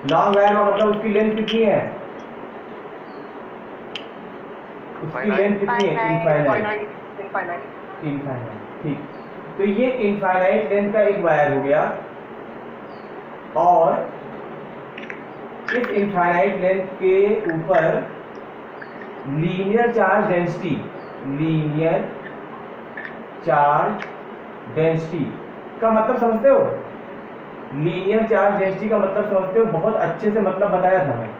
Long wire का मतलब उसकी लेंथ कितनी है, उसकी लेंथ कितनी है, इनफाइनाइट। ठीक, तो ये इनफाइनाइट लेंथ का एक वायर हो गया, और इस इनफाइनाइट लेंथ के ऊपर linear charge density, linear charge density का मतलब समझते हो, लीनियर चार्ज डेंसिटी का मतलब समझते हो, बहुत अच्छे से मतलब बताया था मैं।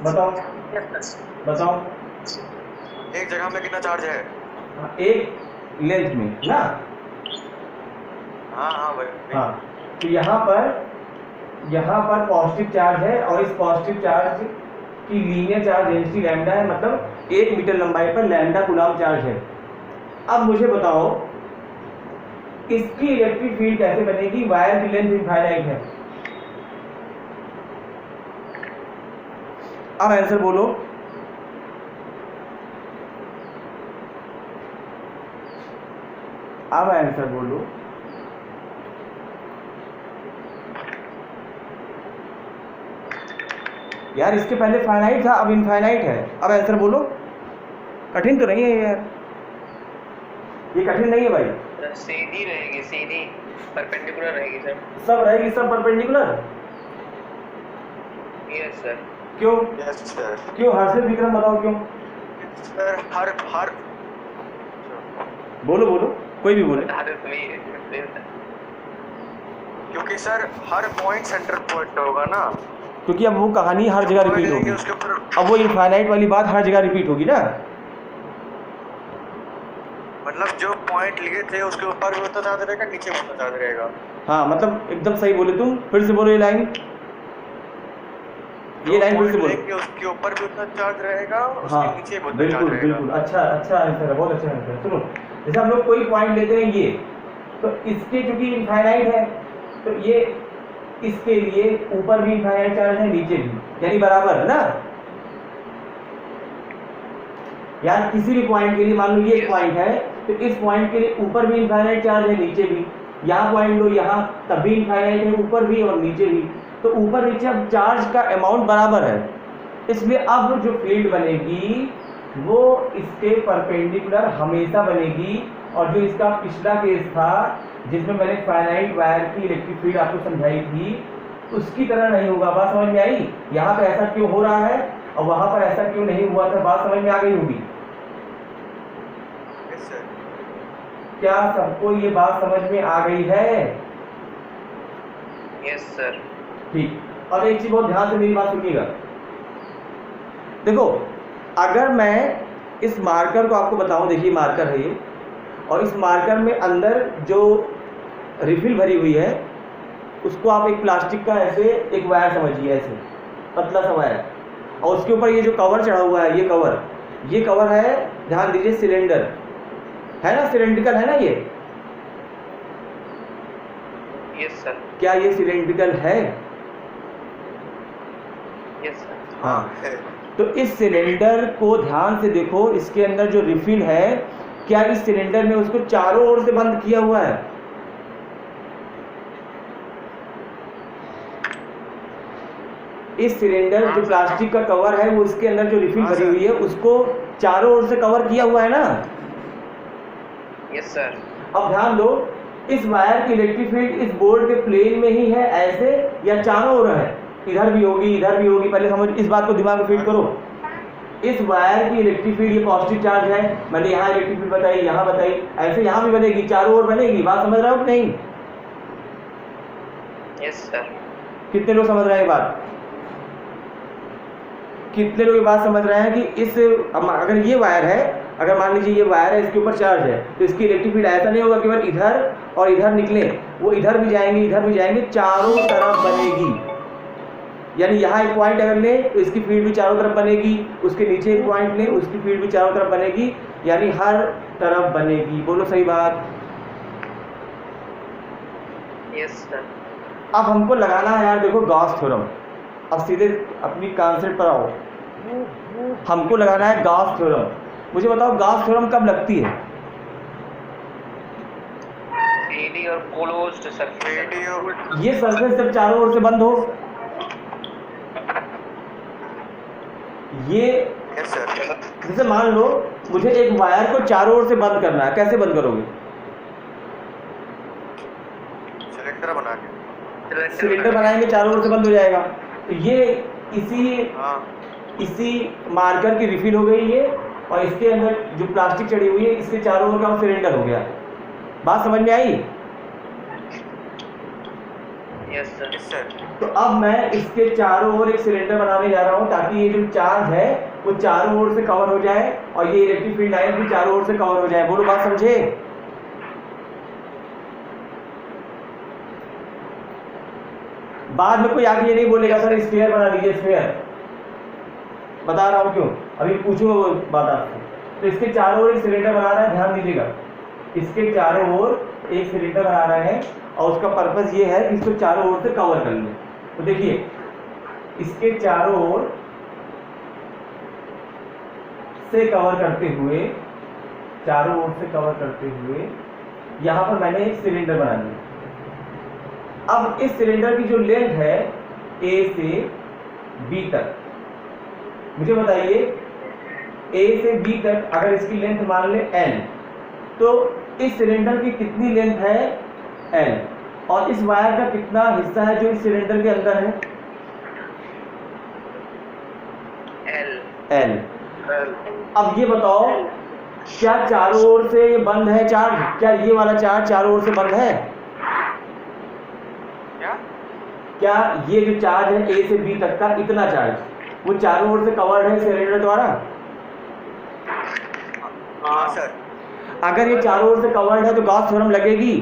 बताओ बताओ, एक जगह में कितना चार्ज है, एक लेंथ में ना। हाँ भाई। हाँ, तो यहाँ पर पॉजिटिव चार्ज है, और इस पॉजिटिव चार्ज की लीनियर चार्ज डेंसिटी लैम्डा है, मतलब 1 मीटर लंबाई पर लैम्डा कूलम्ब चार्ज है। अब मुझे बताओ इसकी इलेक्ट्रिक फील्ड कैसे बनेगी, वायर की लेंथ इनफाइनाइट है। अब आंसर बोलो, अब आंसर बोलो। यार इसके पहले फाइनाइट था, अब इनफाइनाइट है। अब आंसर बोलो, कठिन तो नहीं है यार, ये कठिन नहीं है भाई। सीधी रहेगी, सीधी परपेंडिकुलर रहेगी सर। सब रहेगी, सब परपेंडिकुलर। Yes sir. क्यों? Yes sir. क्यों? हर्षित विक्रम बताओ क्यों? सर हर बोलो बोलो, कोई भी बोले। क्योंकि सर हर पॉइंट सेंटर पॉइंट होगा ना, क्योंकि अब वो कहानी हर जगह रिपीट होगी, उसके ऊपर अब वो इनफाइनाइट वाली बात हर जगह रिपीट होगी ना। मतलब जो पॉइंट लिखे थे उसके ऊपर भी उतना चार्ज रहेगा, नीचे भी उतना चार्ज रहेगा। हाँ, मतलब एकदम सही बोले तुम, फिर से बोलो ये लाइन, ये लाइन फिर से बोलो। उसके ऊपर भी उतना चार्ज रहेगा, उसके हाँ नीचे भी उतना चार्ज बिल्कुल रहेगा। बिल्कुल, अच्छा अच्छा आंसर है, बहुत अच्छा आंसर है। सुनो, जैसे हम लोग कोई पॉइंट लेते हैं ये, तो इसके चूंकि इनफाइनाइट है, तो ये इसके लिए ऊपर भी इनफाइनाइट चार्ज है, नीचे भी, यानी बराबर है ना। यार किसी भी पॉइंट के लिए मान लो ये एक पॉइंट है, तो इस पॉइंट के लिए ऊपर भी इनफाइनाइट चार्ज है, नीचे भी। यहाँ पॉइंट लो, यहाँ तब भी इनफाइनाइट है, ऊपर भी और नीचे भी, तो ऊपर नीचे अब चार्ज का अमाउंट बराबर है, इसलिए अब जो फील्ड बनेगी वो इसके परपेंडिकुलर हमेशा बनेगी। और जो इसका पिछला केस था जिसमें मैंने फाइनाइट वायर की इलेक्ट्रिक फील्ड आपको समझाई थी, उसकी तरह नहीं होगा। बात समझ में आई? यहाँ पे ऐसा क्यों हो रहा है और वहां पर ऐसा क्यों नहीं हुआ था, बात समझ में आ गई होगी। क्या सबको ये बात समझ में आ गई है? Yes sir. ठीक, अब एक चीज बहुत ध्यान से मेरी बात सुनिएगा। देखो, अगर मैं इस मार्कर को आपको बताऊं, देखिए मार्कर है ये, और इस मार्कर में अंदर जो रिफिल भरी हुई है उसको आप एक प्लास्टिक का ऐसे एक वायर समझिए, ऐसे पतला सा वायर, और उसके ऊपर ये जो कवर चढ़ा हुआ है, ये कवर है, ध्यान दीजिए, सिलेंडर है ना, सिलेंड्रिकल है ना ये। Yes sir. क्या ये सिलेंड्रिकल है? Yes sir. हाँ, तो इस सिलेंडर को ध्यान से देखो, इसके अंदर जो रिफिल है, क्या इस सिलेंडर में उसको चारों ओर से बंद किया हुआ है? इस सिलेंडर जो प्लास्टिक का कवर है, वो इसके अंदर जो रिफिल भरी हुई है उसको चारों ओर से कवर किया हुआ है ना। Yes sir. अब ध्यान दो, इस वायर की इलेक्ट्रिक फील्ड इस बोर्ड के प्लेन में ही है ऐसे, या चारों ओर है, इधर भी होगी इधर भी होगी, पहले समझ, इस बात को दिमाग में फीड करो। इस वायर की इलेक्ट्रिक फील्ड ये पॉजिटिव चार्ज है, मैंने यहाँ इलेक्ट्रिक फील्ड बताई, यहाँ बताई, ऐसे यहाँ भी बनेगी, चारों ओर बनेगी। बात समझ रहे हो कि नहीं? Yes sir. कितने लोग समझ रहे हैं ये बात? कितने लोग ये बात समझ रहे हैं कि इस, अगर ये वायर है, अगर मान लीजिए ये वायर है, इसके ऊपर चार्ज है, तो इसकी इलेक्ट्रिक फील्ड ऐसा नहीं होगा केवल इधर और इधर निकले, वो इधर भी जाएंगे इधर भी जाएंगे, चारों तरफ बनेगी। यानी यहाँ एक पॉइंट अगर ले तो इसकी फील्ड भी चारों तरफ बनेगी, उसके नीचे एक पॉइंट ले उसकी फील्ड भी चारों तरफ बनेगी, यानी हर तरफ बनेगी। बोलो सही बात। Yes sir. अब हमको लगाना है यार, देखो गॉस थ्योरम। अब सीधे अपनी कॉन्सेप्ट पर आओ, हमको लगाना है गॉस थ्योरम। मुझे बताओ गॉस थ्योरम कब लगती है? CD और क्लोज्ड सरफेस वीडियो ये सरफेस जब चारों ओर से बंद हो, ये यस सर जैसे मान लो मुझे एक वायर को चारों ओर से बंद करना है, कैसे बंद करोगे? सिलेंडर बना के सिलेंडर बनाएंगे, चारों ओर से बंद हो जाएगा। तो ये इसी हाँ इसी मार्कर की रिफिल हो गई ये, और इसके अंदर जो प्लास्टिक चढ़ी हुई है इसके चारों ओर का सिलेंडर हो गया। बात समझ में आई? यस सर यस सर तो अब मैं इसके चारों ओर एक सिलेंडर बनाने जा रहा हूँ ताकि ये जो चार्ज है वो चारों ओर से कवर हो जाए और ये इलेक्ट्रिक फील्ड लाइन भी चारों ओर से कवर हो जाए। बोलो, बात समझे? बाद में कोई आगे ये नहीं बोलेगा सर स्फीयर बना लीजिए, स्फीयर बता रहा हूँ क्यों, अभी पूछूंगा वो बात आपसे। तो इसके चारों ओर एक सिलेंडर बना रहा है, ध्यान दीजिएगा, इसके चारों ओर एक सिलेंडर बना रहा है और उसका पर्पस ये है कि इसको चारों ओर से कवर कर ले। तो देखिए इसके चारों ओर से कवर करते हुए, चारों ओर से कवर करते हुए यहाँ पर मैंने एक सिलेंडर बना लिया। अब इस सिलेंडर की जो लेंथ है ए से बी तक, मुझे बताइए ए से बी तक अगर इसकी लेंथ मान ले n, तो इस सिलेंडर की कितनी लेंथ है n, और इस वायर का कितना हिस्सा है जो इस सिलेंडर के अंदर है L n। अब ये बताओ क्या चारों ओर से ये बंद है चार्ज? क्या ये वाला चार्ज चारों ओर से बंद है? क्या ये जो चार्ज है ए से बी तक का इतना चार्ज वो चारों ओर से कवर्ड है सिलेंडर द्वारा? हाँ सर अगर ये चारों ओर से कवर्ड है तो गॉस थ्योरम लगेगी?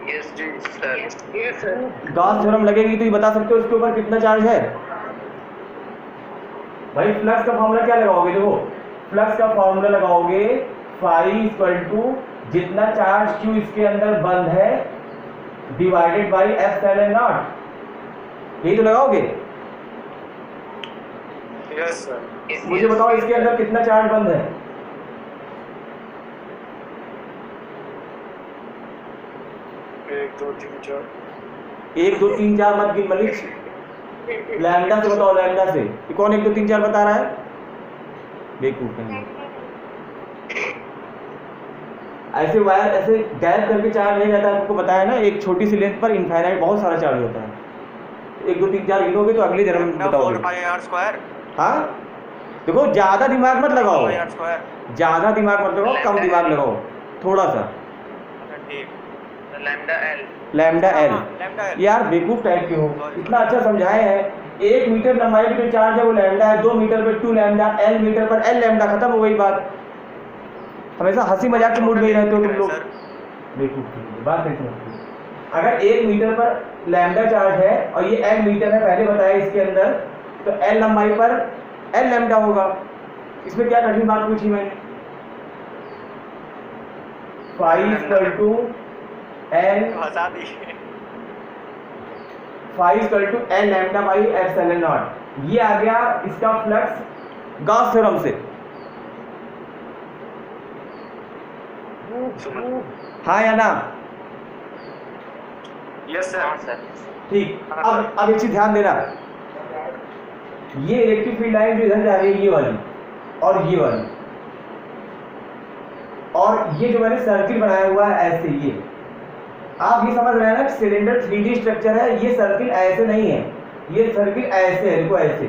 Yes sir yes sir Gauss theorem लगेगी तो ये बता सकते हो इसके ऊपर कितना चार्ज है? भाई फ्लक्स का फॉर्मूला क्या लगाओगे? देखो फ्लक्स का फॉर्मूला लगाओगे फाई इक्वल टू जितना चार्ज क्यू इसके अंदर बंद है डिवाइडेड बाई एप्सिलॉन नॉट, यही तो लगाओगे। यस सर मुझे बताओ इसके अंदर कितना चार्ज बंद है? एक दो तीन चार 1 2 3 4 मत गिन मलिक, लैम्डा से बताओ, लैम्डा से। ये कौन 1 2 3 4 बता रहा है? बेवकूफ है। ऐसे वायर ऐसे गैप करके चार्ज नहीं रहता है, आपको बताया ना, एक छोटी सी लेंथ पर इनफाइनाइट बहुत सारा चार्ज होता है। 1 2 3 4 गिनोगे तो अगले जन्म में बताओगे। 4πr²। हाँ देखो ज्यादा दिमाग मत लगाओ, 4πr²। ज्यादा दिमाग मत लगाओ, कम दिमाग लगाओ थोड़ा सा। ठीक lambda L lambda L, lambda L। यार बेवकूफ टाइप के हो, इतना अच्छा समझाए हैं। 1 मीटर लंबाई पे जो चार्ज है वो लैम्डा है, 2 मीटर पे 2 लैम्डा, L मीटर पर L लैम्डा, खत्म हो गई बात। हमेशा हंसी मजाक के मूड में ही रहते हो तुम लोग, सर बेवकूफ की बात नहीं समझते। अगर 1 मीटर पर लैम्डा चार्ज है और ये L मीटर है, पहले बताया इसके अंदर, तो L लंबाई पर L लैम्डा होगा। इसमें क्या कठिन बात पूछी मैंने? फाई इक्वल टू L हंसा दी। Phi equal to L lambda by epsilon not. ये आ गया इसका फ्लक्स गॉस थ्योरम से। हाँ या ना? यस हाँ सर सर ठीक। अब एक चीज ध्यान देना, ये इलेक्ट्रिक फील्ड लाइन जो इधर जा रही है ये वाली और ये वाली, और ये जो मैंने सर्किल बनाया हुआ है ऐसे, ये आप ये समझ रहे हैं ना कि सिलेंडर 3D स्ट्रक्चर है, ये सर्किल ऐसे नहीं है, ये सर्किल ऐसे है, देखो ऐसे।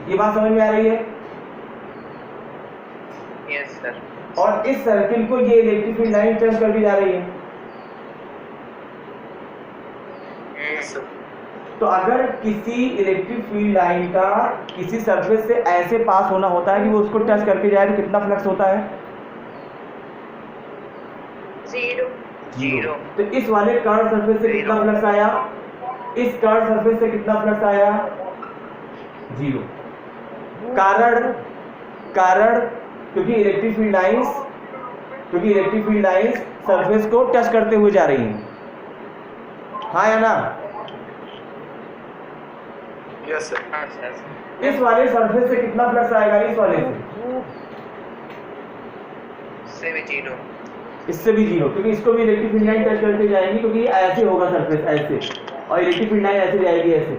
ये बात समझ में आ रही है? यस सर और इस सर्किल को ये इलेक्ट्रिक फील्ड लाइन टच करके जा रही है। यस सर तो अगर किसी इलेक्ट्रिक फील्ड लाइन का किसी सरफेस से ऐसे पास होना होता है कि वो उसको टच करके जाए, तो कितना फ्लक्स होता है? जीरो। तो इस वाले कर्व सरफेस से कितना फ्लक्स आया? इस कर्व सरफेस से कितना फ्लक्स आया? 0। कारण क्योंकि इलेक्ट्रिक फील्ड लाइंस सरफेस को टच करते हुए जा रही हैं। हाँ या ना? यस सर हाँ सर इस वाले सरफेस से कितना फ्लक्स आएगा? इस वाले से से भी जीरो। इससे भी जीरो, क्योंकि इसको भी इलेक्ट्रिक फील्ड लाइन टच करते जाएंगी, क्योंकि ऐसे होगा सरफेस ऐसे, और इलेक्ट्रिक फील्ड लाइन ऐसे जाएगी ऐसे।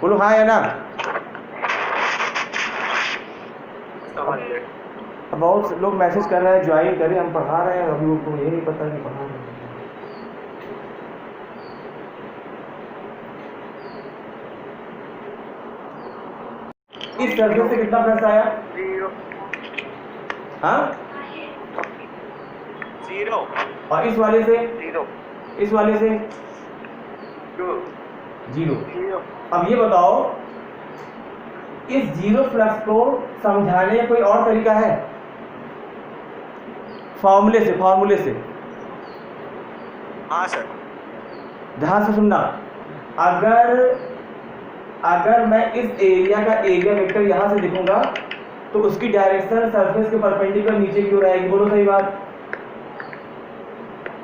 बोलो हाँ या ना। अब बहुत लोग मैसेज कर रहे हैं ज्वाइन करें, हम पढ़ा रहे हैं, अभी उनको ये नहीं पता कि पढ़ा रहे हैं। इस सरफेस से कितना प्लस आया? 0 हाँ, 0 और इस वाले से, 0 इस वाले से 2 जीरो। 0 अब ये बताओ, इस जीरो फ्लक्स को समझाने का कोई और तरीका है? फॉर्मूले से, फॉर्मूले से। हाँ सर। ध्यान से सुनना, अगर मैं इस एरिया का एरिया वेक्टर यहाँ से लिखूंगा तो उसकी डायरेक्शन सरफेस के परपेंडिकुलर नीचे की ओर आएगी। बोलो सही बात।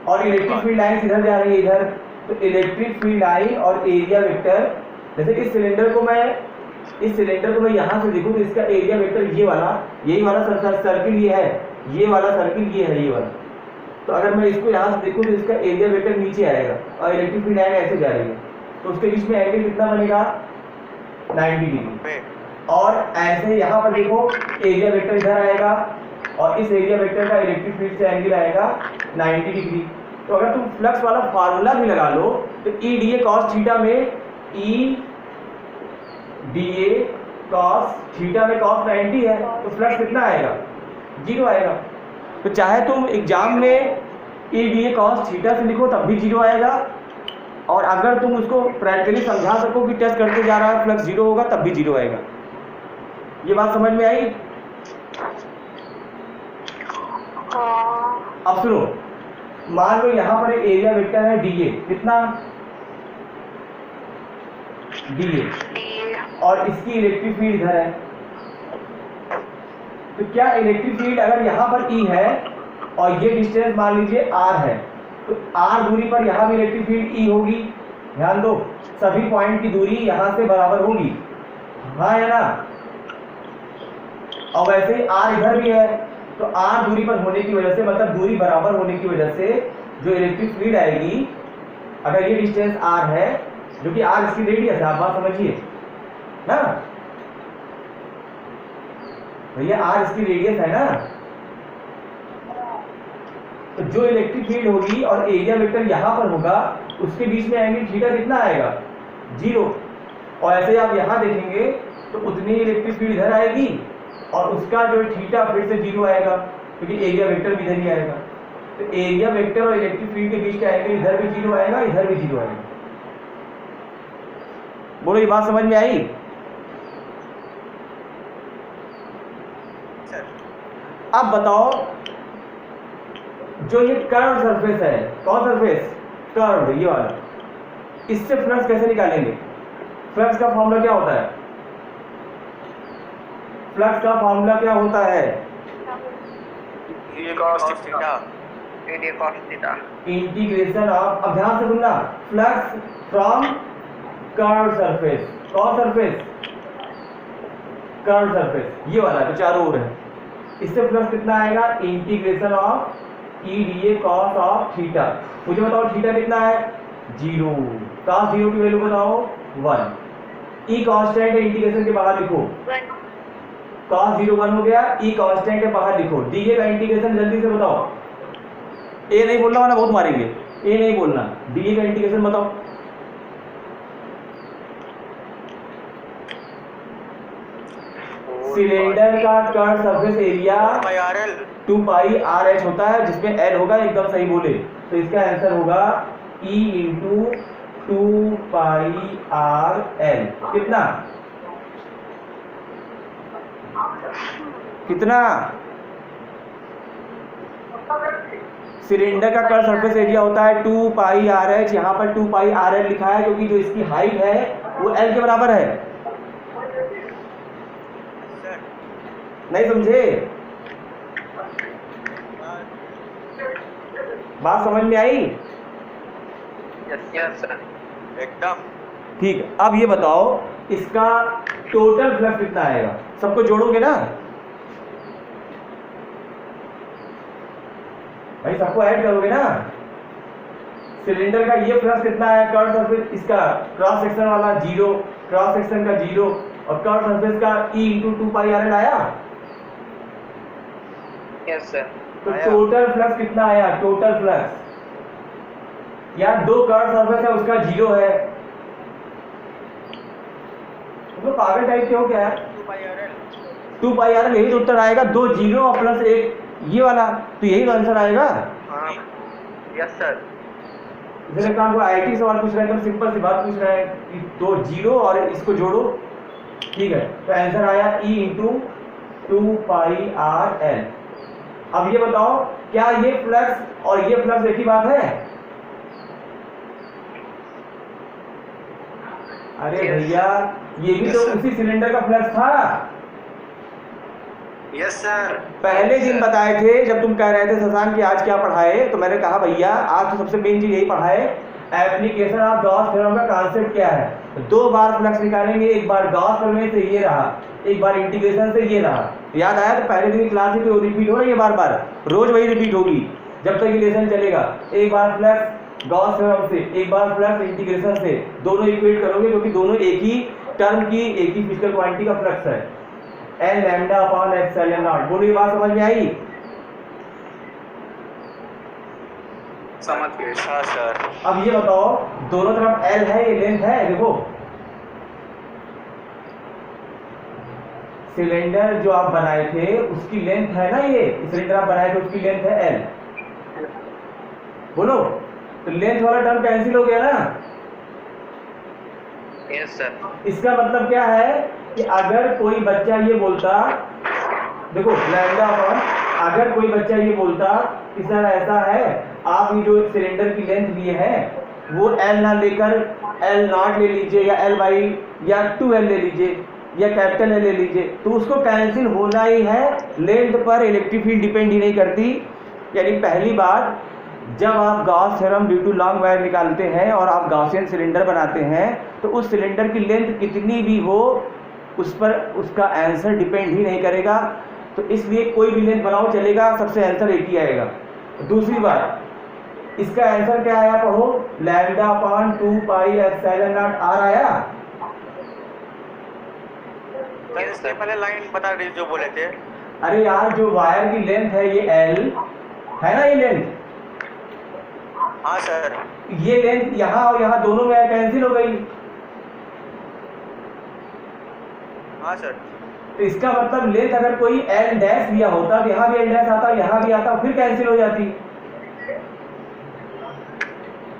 और इलेक्ट्रिक फील्ड लाइन इधर जा रही है इधर, तो इलेक्ट्रिक फील्ड लाइन और एरिया वेक्टर, जैसे इस सिलेंडर को मैं यहाँ से देखूँ तो इसका एरिया वेक्टर ये वाला, यही वाला सर्किल ये है, ये वाला सर्किल ये है, ये वाला। तो अगर मैं इसको यहाँ से देखूँ तो इसका एरिया वेक्टर नीचे आएगा और इलेक्ट्रिक फील्ड लाइन ऐसे जा रही है, तो उसके बीच में एंगल कितना बनेगा? 90 डिग्री। और ऐसे यहाँ पर देखो, एरिया वेक्टर इधर आएगा और इस एरिया वेक्टर का इलेक्ट्रिक फील्ड से एंगल आएगा 90 डिग्री। तो अगर तुम फ्लक्स वाला फार्मूला भी लगा लो तो E D A cos theta में, E D A cos theta में कॉस 90 है, तो फ्लक्स कितना आएगा? जीरो आएगा। तो चाहे तुम एग्जाम में E D A cos theta से लिखो तब भी जीरो आएगा, और अगर तुम उसको प्रैक्टिकली समझा सको कि टेस्ट करते जा रहा है फ्लक्स जीरो होगा तब भी जीरो आएगा। ये बात समझ में आई? अब सुनो, मान लो यहाँ पर एक एरिया वेक्टर है डी ए, कितना? डी ए, और इसकी इलेक्ट्रिक फील्ड इधर है। तो क्या इलेक्ट्रिक फील्ड अगर यहाँ पर ई है और ये डिस्टेंस मान लीजिए आर है, तो आर दूरी पर यहाँ भी इलेक्ट्रिक फील्ड ई होगी। ध्यान दो, सभी पॉइंट की दूरी यहाँ से बराबर होगी, हाँ या ना? और वैसे ही आर इधर भी है, तो आर दूरी पर होने की वजह से, मतलब दूरी बराबर होने की वजह से जो इलेक्ट्रिक फील्ड आएगी, अगर ये डिस्टेंस आर है, जो कि आर इसकी रेडियस है, आप बात समझिए ना भैया, आर इसकी रेडियस है ना, तो जो इलेक्ट्रिक फील्ड होगी और एरिया वेक्टर यहाँ पर होगा, उसके बीच में एंगल थीटा कितना आएगा? जीरो। और ऐसे आप यहाँ देखेंगे तो उतनी इलेक्ट्रिक फील्ड इधर आएगी और उसका जो थीटा फिर से जीरो आएगा, क्योंकि एरिया वेक्टर भी इधर ही आएगा। तो एरिया वेक्टर और इलेक्ट्रिक फील्ड के बीच का एंगल इधर भी जीरो आएगा, इधर भी जीरो आएगा। बोलो, ये बात समझ में आई? अब बताओ, जो ये कर्व सरफेस है, कौन सरफेस? कर्व, ये वाला, इससे फ्लक्स कैसे निकालेंगे? फ्लक्स का फॉर्मूला क्या होता है? फ्लक्स का फॉर्मूला क्या होता है? ये cos theta, D cos theta, integration of, अब ध्यान से सुनना, फ्लक्स फ्रॉम कर्व सरफेस। कौन सरफेस? कर्व सरफेस, ये वाला तो चारों ओर है। इससे फ्लक्स कितना आएगा? Integration of E D A cos of theta. मुझे बताओ थीटा कितना है? जीरो। कॉस जीरो की वैल्यू बताओ 1। ई कांस्टेंट है, इंटीग्रेशन के बाहर लिखो। कॉस 0 1 हो गया, ई कांस्टेंट है, बाहर लिखो। डी ए का इंटीग्रेशन जल्दी से बताओ। ए नहीं बोलना वरना बहुत मारेंगे, ए नहीं बोलना। डी ए का इंटीग्रेशन बताओ। सिलेंडर का कर्व सरफेस एरिया 2 पाई आर एच होता है, जिसमें एल होगा, एकदम सही बोले, तो इसका आंसर होगा E इंटू 2 पाई आर एल। कितना कितना? सिलेंडर का कर्व सरफेस एरिया होता है 2 पाई आर एच। यहाँ पर 2 पाई आर एल लिखा है क्योंकि जो इसकी हाइट है वो एल के बराबर है। नहीं समझे? बात समझ में आई? यस सर, एकदम ठीक है। अब ये बताओ इसका टोटल फ्लक्स कितना आएगा? सबको जोड़ोगे ना? भाई सबको ऐड करोगे ना। सिलेंडर का ये फ्लक्स कितना है, कर्व सरफेस इसका क्रॉस सेक्शन वाला 0, क्रॉस सेक्शन का 0 और कर्व सरफेस का E × 2πr आया। Yes sir. तो आया। टोटल फ्लक्स कितना आया, टोटल फ्लक्स यार 2 कर्व सरफेस है उसका 0 है। तुम तो पागल टाइप के हो क्या यार। 2πr यही तो उत्तर आएगा, 2 0 और प्लस 1 ये वाला, तो यही तो आंसर आएगा। हाँ यस सर। इसलिए काम को आईटी सवाल पूछ रहे हैं, तो सिंपल सी बात पूछ रहे हैं कि 2 0 और इसको जोड़ो, ठीक है। तो आंसर आया E × 2πrl। अब ये बताओ क्या ये फ्लक्स और ये फ्लक्स एक ही बात है? अरे Yes. भैया ये भी Yes, तो sir. उसी सिलेंडर का फ्लक्स था। Yes sir. पहले दिन बताए थे जब तुम कह रहे थे शशांक कि आज क्या पढ़ाए, तो मैंने कहा भैया आज तो सबसे मेन चीज यही पढ़ाए, एप्लीकेशन ऑफ गॉस थ्योरम का कॉन्सेप्ट क्या है। 2 बार फ्लक्स निकालेंगे, एक बार गॉस प्रमेय से ये रहा, एक बार इंटीग्रेशन से ये रहा। याद आया? तो पहले दिन क्लास में तो रिपीट हो रही है, बार बार रोज वही रिपीट होगी जब तक ये लेसन चलेगा। एक बार फ्लक्स गॉस थ्योरम से, एक बार फ्लक्स इंटीग्रेशन से, दोनों इक्वेट करोगे क्योंकि दोनों एक ही टर्म की एक ही फिजिकल क्वांटिटी का फ्लक्स है, L lambda upon epsilon not. बोलो ये बात समझ में आई? समझ गए। हाँ सर। अब ये बताओ दोनों तरफ एल है, ये लेंथ है, देखो सिलेंडर जो आप बनाए थे उसकी लेंथ है ना, ये सिलेंडर आप बनाए थे उसकी लेंथ है एल। बोलो, तो लेंथ वाला टर्म कैंसिल हो गया ना। Yes sir. इसका मतलब क्या है कि अगर कोई बच्चा ये बोलता, देखो लैम्डा अपॉन, अगर कोई बच्चा ये बोलता कि सर ऐसा है, आप ये जो सिलेंडर की लेंथ लिए हैं वो एल ना लेकर एल नॉट ले लीजिए, या एल बाई या 2l ले लीजिए, या कैपिटल एल ले लीजिए, तो उसको कैंसिल होना ही है। लेंथ पर इलेक्ट्रिक फील्ड डिपेंड ही नहीं करती। यानी पहली बात, जब आप Gauss theorem due to long wire निकालते हैं और आप गॉसियन सिलेंडर बनाते हैं, तो उस सिलेंडर की लेंथ कितनी भी हो उस पर उसका आंसर डिपेंड ही नहीं करेगा। तो इसलिए कोई भी लेंथ बनाओ चलेगा, सबसे आंसर एक ही आएगा। दूसरी बात, इसका आंसर क्या आया पढ़ो, लैम्डा अपॉन 2πε0 r आया। सर इससे पहले लाइन बता दीजिए जो बोले थे। अरे यार जो वायर की लेंथ है ये l है ना, ये लेंथ, हाँ सर। ये लेंथ यहाँ और यहाँ दोनों में कैंसिल हो गई। हाँ सर। तो इसका मतलब लेंथ अगर कोई l डैश लिया होता तो यहाँ भी l डैश आता, यहाँ भी आता, फिर कैंसिल हो जाती।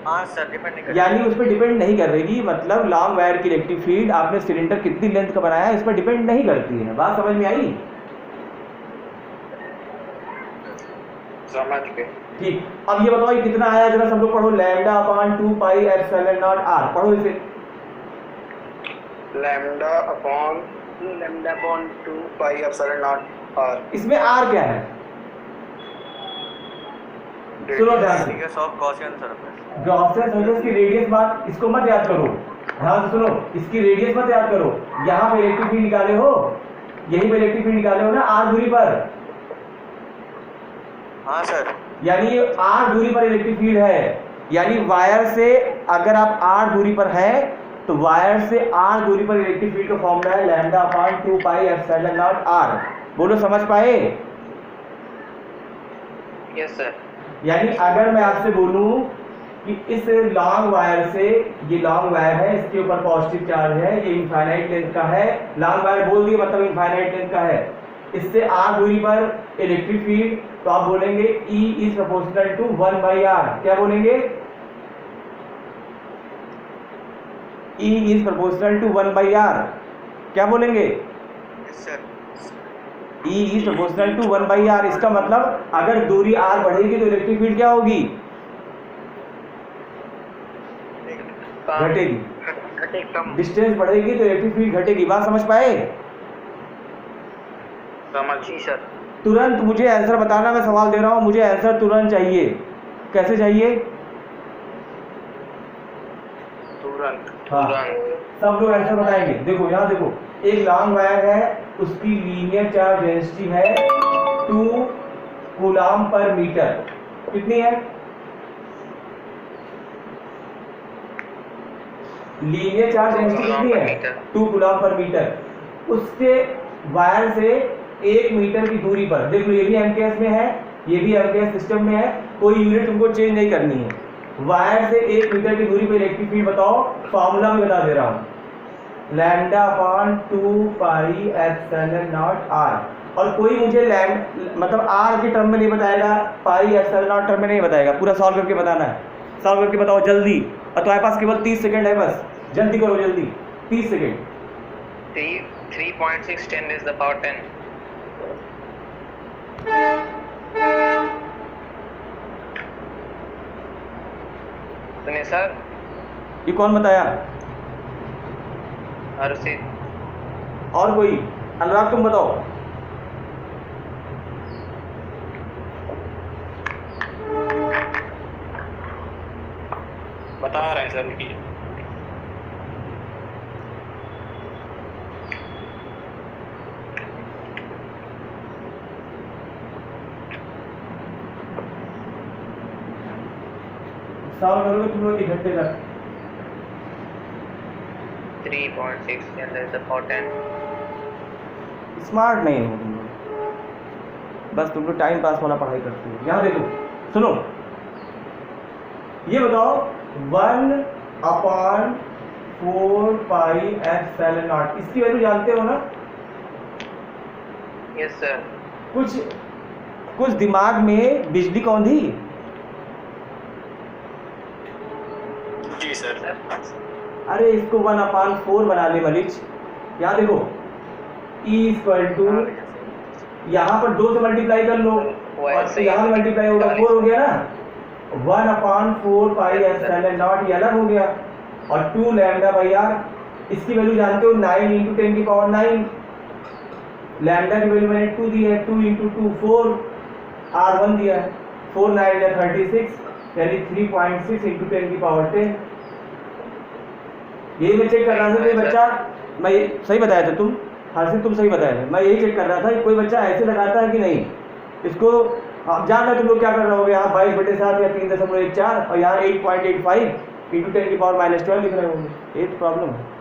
हाँ सर, डिपेंड नहीं करता। यानी उस पर डिपेंड नहीं करेगी। मतलब लॉन्ग वायर की इलेक्ट्रिक फील्ड आपने सिलेंडर कितनी लेंथ का बनाया है इस पर डिपेंड नहीं करती है। बात समझ में आई? समझ गए। ठीक, अब ये बताओ ये कितना आया, जरा सब लोग पढ़ो, लैम्डा अपॉन 2πε0 r, पढ़ो इसे। Lambda upon 2πε0 r। इसमें r क्या है? सुनो ध्यान से, ठीक है, soft Gaussian surface. Gaussian surface की रेडियस बात इसको मत याद करो, ध्यान से सुनो, इसकी रेडियस मत याद करो। यहाँ पे इलेक्ट्रिक फील्ड निकाले हो, यहीं पे इलेक्ट्रिक फील्ड निकाले हो ना r दूरी पर, हाँ सर। यानी r दूरी पर इलेक्ट्रिक फील्ड है। यानी वायर से अगर आप r दूरी पर है तो वायर से r दूरी पर इलेक्ट्रिक फील्ड का फॉर्मूला है लैम्डा अपॉन 2πε0 r। बोलो समझ पाए? Yes sir. यानी अगर मैं आपसे बोलूं कि इस लॉन्ग वायर से, ये लॉन्ग वायर है, इसके ऊपर पॉजिटिव चार्ज है, ये इनफाइनाइट लेंथ का है, लॉन्ग वायर बोल दिए मतलब इनफाइनाइट लेंथ का है, इससे r दूरी पर इलेक्ट्रिक फील्ड, तो आप बोलेंगे E is proportional to 1/r। क्या बोलेंगे? E is proportional to 1/r। क्या बोलेंगे? Yes sir. E is proportional to 1/r। इसका मतलब अगर दूरी r बढ़ेगी तो इलेक्ट्रिक फील्ड क्या होगी? घटेगी। कम। डिस्टेंस बढ़ेगी तो इलेक्ट्रिक फील्ड घटेगी। बात समझ पाए? समझी सर। तुरंत मुझे आंसर बताना, मैं सवाल दे रहा हूं, मुझे आंसर तुरंत चाहिए। कैसे चाहिए? तुरंत। हाँ, सब लोग आंसर बताएंगे। देखो यहाँ देखो, एक लॉन्ग वायर है, उसकी लीनियर चार्ज डेंसिटी है 2 कूलम पर मीटर। कितनी है? लीनियर चार्ज डेंसिटी कितनी है? 2 कूलम पर मीटर। उसके वायर से 1 मीटर की दूरी पर, देख लो ये भी एमकेएस में है, ये भी एमकेएस सिस्टम में है, कोई यूनिट तुमको चेंज नहीं करनी है। वायर से 1 मीटर की दूरी पर इलेक्ट्रिक फील्ड बताओ, फॉर्मूला में बता दे रहा हूँ, λ/2 पाई एप्सिलॉन नॉट आर। और कोई मुझे मतलब आर के टर्म में नहीं बताएगा, पाई एप्सिलॉन नॉट टर्म में नहीं बताएगा, पूरा सॉल्व करके बताना है। सॉल्व करके बताओ जल्दी, और तुम्हारे पास केवल 30 सेकंड है, बस जल्दी करो, जल्दी 30 सेकंड। 3.6 10 is the power 10. सुनिए सर, ये कौन बताया? हर्षित। और कोई? अनुराग तुम बताओ। बता रहे हैं सर, लिखिए। सॉल्व करोगे तुम लोग 1 घंटे तक। 3.6 10 is the power 10. स्मार्ट नहीं हो तुम लोग, बस तुम लोग टाइम पास वाला पढ़ाई करते हो। यहाँ देखो, सुनो, ये बताओ 1/4 पाई एप्सिलॉन नॉट, इसकी वैल्यू जानते हो ना? Yes sir. कुछ दिमाग में बिजली कौन थी? जी सर। अरे इसको 1/4 बना ले मलिच। यहाँ देखो, E यहाँ पर 2 से मल्टीप्लाई कर लो, और यहाँ मल्टीप्लाई होगा, 4 हो गया ना। 1/4 पाई एप्सिलॉन नॉट ये अलग हो गया, और 2 λ/r, इसकी वैल्यू जानते हो 9 × 10⁹। लैम्डा की वैल्यू मैंने 2 दी है, 2 × 2 4, R1 दिया है, 4 9 36, यानी 3.6 × 10⁻10। यही मैं चेक कर रहा था, कोई बच्चा, मैं सही बताया था तुम, हर्षित तुम सही बताया था, मैं यही चेक कर रहा था कि कोई बच्चा ऐसे लगाता है कि नहीं। इसको आप जान रहे तुम लोग क्या कर रहे होगे, यहाँ 22/7 या 3.14, और यहाँ 8.85 × 10⁻12 लिख रहे होंगे। ये तो प्रॉब्लम है।